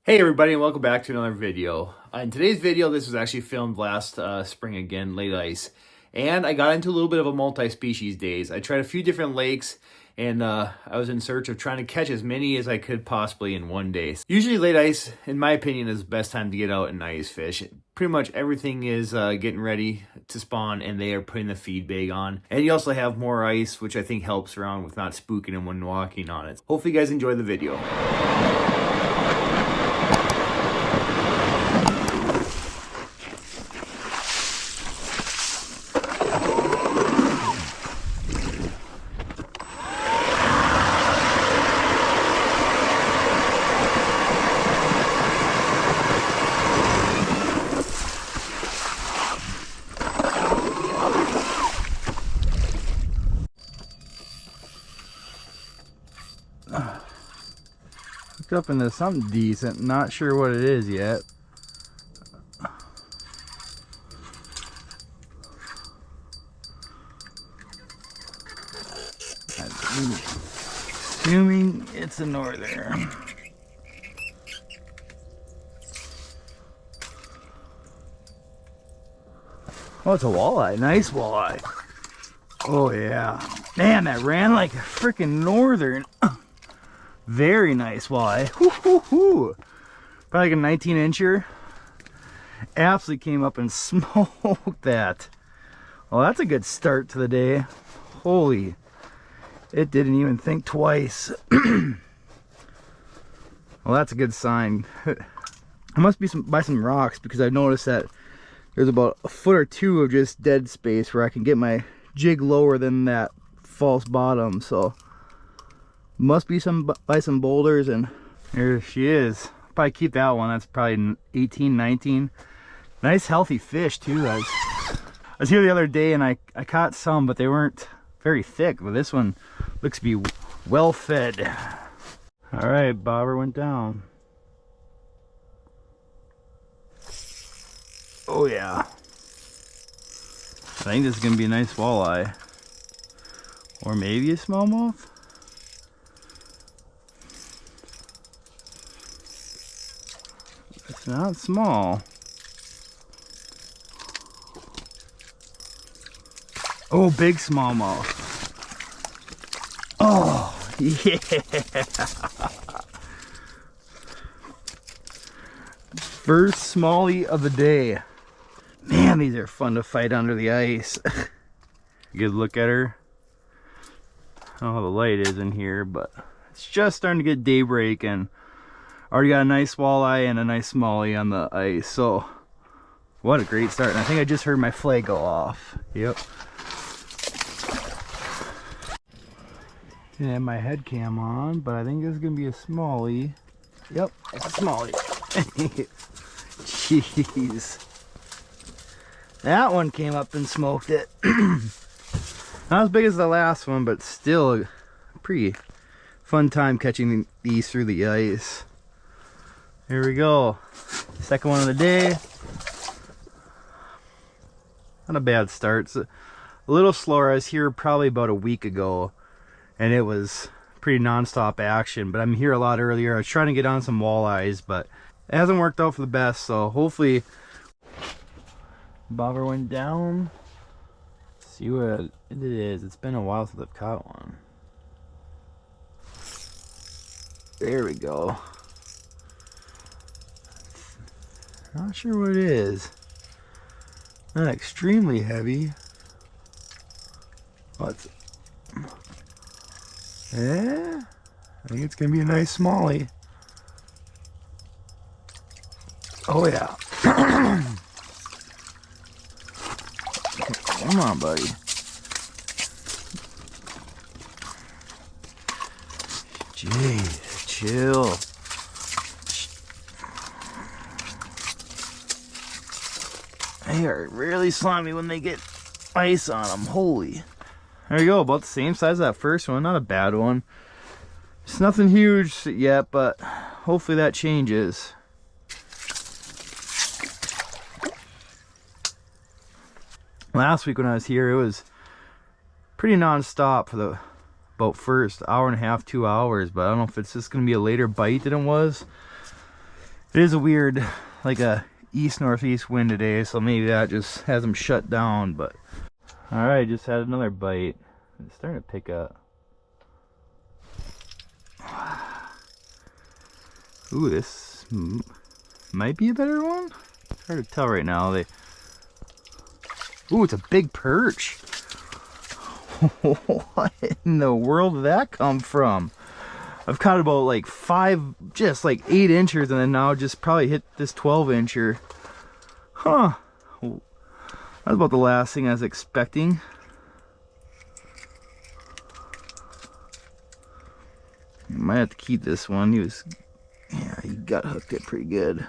Hey everybody, and welcome back to another video. In today's video, this was actually filmed last spring again, late ice. And I got into a little bit of a multi-species days. I tried a few different lakes, and I was in search of trying to catch as many as I could possibly in one day. Usually late ice, in my opinion, is the best time to get out and ice fish. Pretty much everything is getting ready to spawn, and they are putting the feed bag on. And you also have more ice, which I think helps around with not spooking them when walking on it. Hopefully you guys enjoy the video. Up into something decent, not sure what it is yet. I'm assuming it's a northern. Oh, it's a walleye. Nice walleye. Oh yeah, man, that ran like a freaking northern. Very nice walleye. Probably like a 19-incher. Absolutely came up and smoked that. Well, that's a good start to the day. Holy, it didn't even think twice. Well, that's a good sign. I must be by some rocks, because I've noticed that there's about a foot or two of just dead space where I can get my jig lower than that false bottom. So must be by some boulders, and there she is. Probably keep that one. That's probably 18, 19. Nice healthy fish too. I was here the other day and I caught some, but they weren't very thick. But this one looks to be well fed. All right, bobber went down. Oh yeah. I think this is gonna be a nice walleye, or maybe a smallmouth. It's not small. Oh, big smallmouth. Oh, yeah. First smallie of the day. Man, these are fun to fight under the ice. Good look at her. I don't know how the light is in here, but it's just starting to get daybreak, and already got a nice walleye and a nice smallie on the ice. So what a great start. And I think I just heard my flag go off. Yep. Didn't have my head cam on, but I think this is gonna be a smallie. Yep, it's a smallie. Jeez, that one came up and smoked it. Not as big as the last one, but still a pretty fun time catching these through the ice. Here we go, second one of the day. Not a bad start. It's a little slower. I was here probably about a week ago, and it was pretty non-stop action, but I'm here a lot earlier. I was trying to get on some walleyes, but it hasn't worked out for the best, so hopefully. Bobber went down. Let's see what it is. It's been a while since I've caught one. There we go. Not sure what it is. Not extremely heavy. What's it? Yeah, I think it's gonna be a nice smallie. Oh yeah. Come on, buddy. Jeez, chill. They are really slimy when they get ice on them. Holy. There you go, about the same size as that first one. Not a bad one. It's nothing huge yet, but hopefully that changes. Last week when I was here, it was pretty non-stop for the about first hour and a half, 2 hours, but I don't know if it's just going to be a later bite than it was. It is a weird, like a east-northeast wind today, so maybe that just has them shut down, but... Alright, just had another bite. It's starting to pick up. Ooh, this might be a better one? It's hard to tell right now. Ooh, it's a big perch. What in the world did that come from? I've caught about like 5, just like 8 inches, and then now just probably hit this 12-incher. Huh. That's about the last thing I was expecting. Might have to keep this one. He got hooked it pretty good.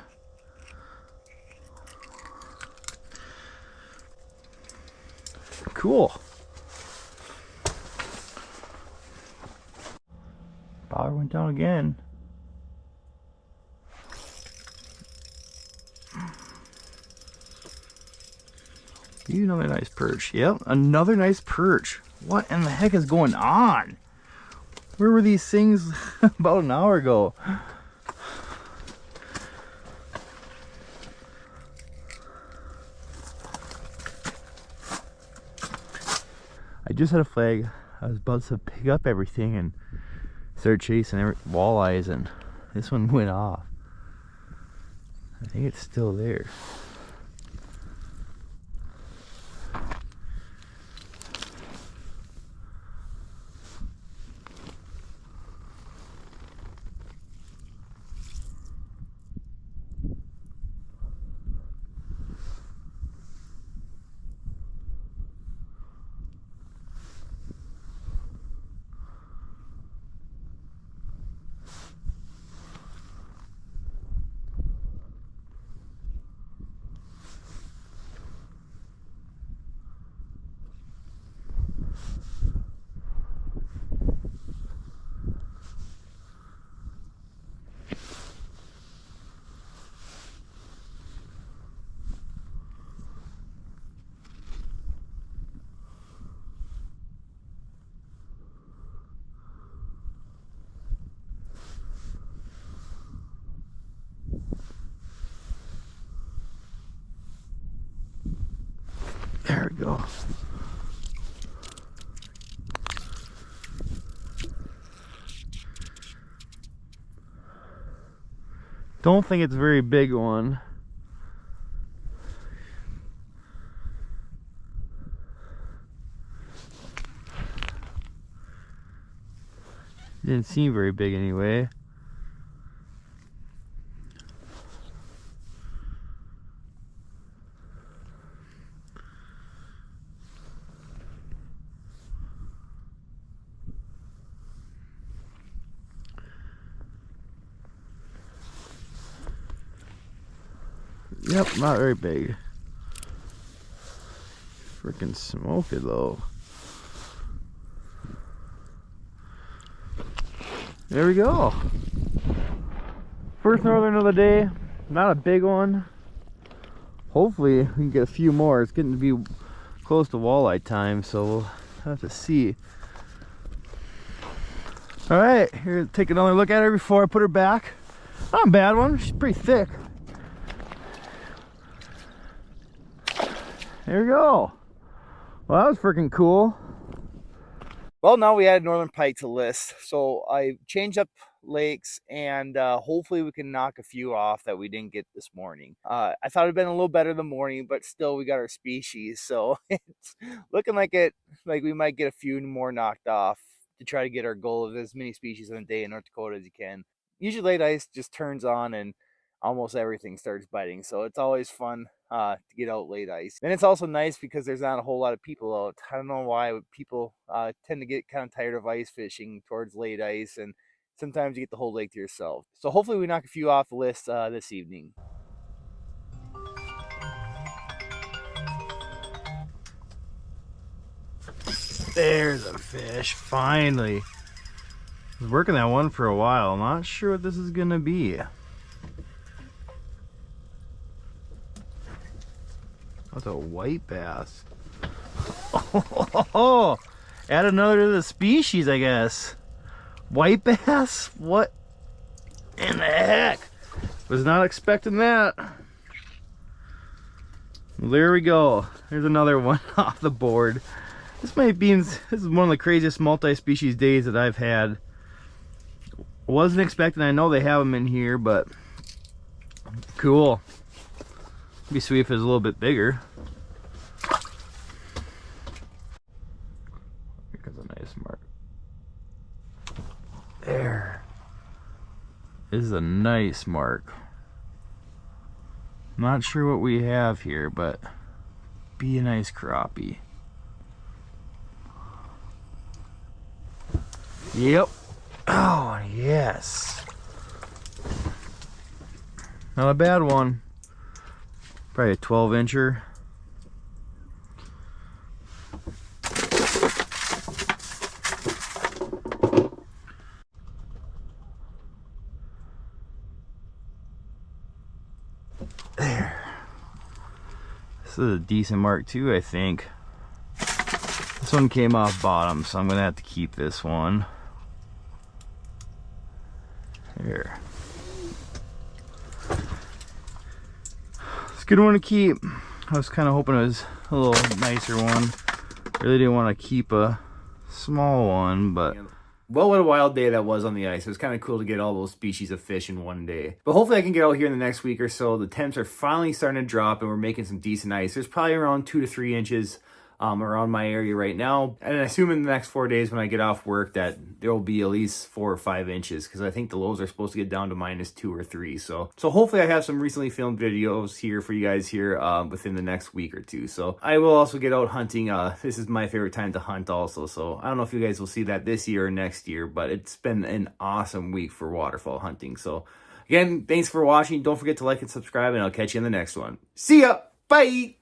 Cool. Power went down again. Another nice perch. Yep, another nice perch. What in the heck is going on? Where were these things about an hour ago? I just had a flag. I was about to pick up everything and start chasing walleyes, and this one went off. I think it's still there. There we go. Don't think it's a very big one. Didn't seem very big anyway. Yep, not very big. Freaking smoke it though. There we go. First northern of the day. Not a big one. Hopefully we can get a few more. It's getting to be close to walleye time, so we'll have to see. Alright, here, take another look at her before I put her back. Not a bad one. She's pretty thick. There we go. Well, that was freaking cool. Well, now we added northern pike to list, so I changed up lakes, and hopefully we can knock a few off that we didn't get this morning. I thought it'd been a little better the morning, but still we got our species, so it's looking like we might get a few more knocked off to try to get our goal of as many species in a day in North Dakota as you can. Usually late ice just turns on and almost everything starts biting, so it's always fun to get out late ice. And it's also nice because there's not a whole lot of people out. I don't know why people tend to get kind of tired of ice fishing towards late ice, and sometimes you get the whole lake to yourself. So hopefully we knock a few off the list this evening. There's a fish, finally. I was working that one for a while. I'm not sure what this is gonna be. That's a white bass. Oh, add another to the species, I guess. White bass? What in the heck? Was not expecting that. Well, there we go. There's another one off the board. This is one of the craziest multi-species days that I've had. Wasn't expecting. I know they have them in here, but cool. It'd be sweet if it was a little bit bigger. Here comes a nice mark. There. This is a nice mark. Not sure what we have here, but be a nice crappie. Yep. Oh, yes. Not a bad one. Probably a 12-incher. There. This is a decent mark too, I think. This one came off bottom, so I'm gonna have to keep this one. There. It's a good one to keep. I was kind of hoping it was a little nicer one. Really didn't want to keep a small one, but... Well, what a wild day that was on the ice. It was kind of cool to get all those species of fish in one day. But hopefully I can get out here in the next week or so. The temps are finally starting to drop and we're making some decent ice. There's probably around 2 to 3 inches around my area right now. And I assume in the next 4 days when I get off work that there will be at least 4 or 5 inches, because I think the lows are supposed to get down to -2 or 3. So hopefully I have some recently filmed videos here for you guys here within the next week or two. So I will also get out hunting. This is my favorite time to hunt also. So I don't know if you guys will see that this year or next year, but it's been an awesome week for waterfowl hunting. So again, thanks for watching. Don't forget to like and subscribe, and I'll catch you in the next one. See ya. Bye.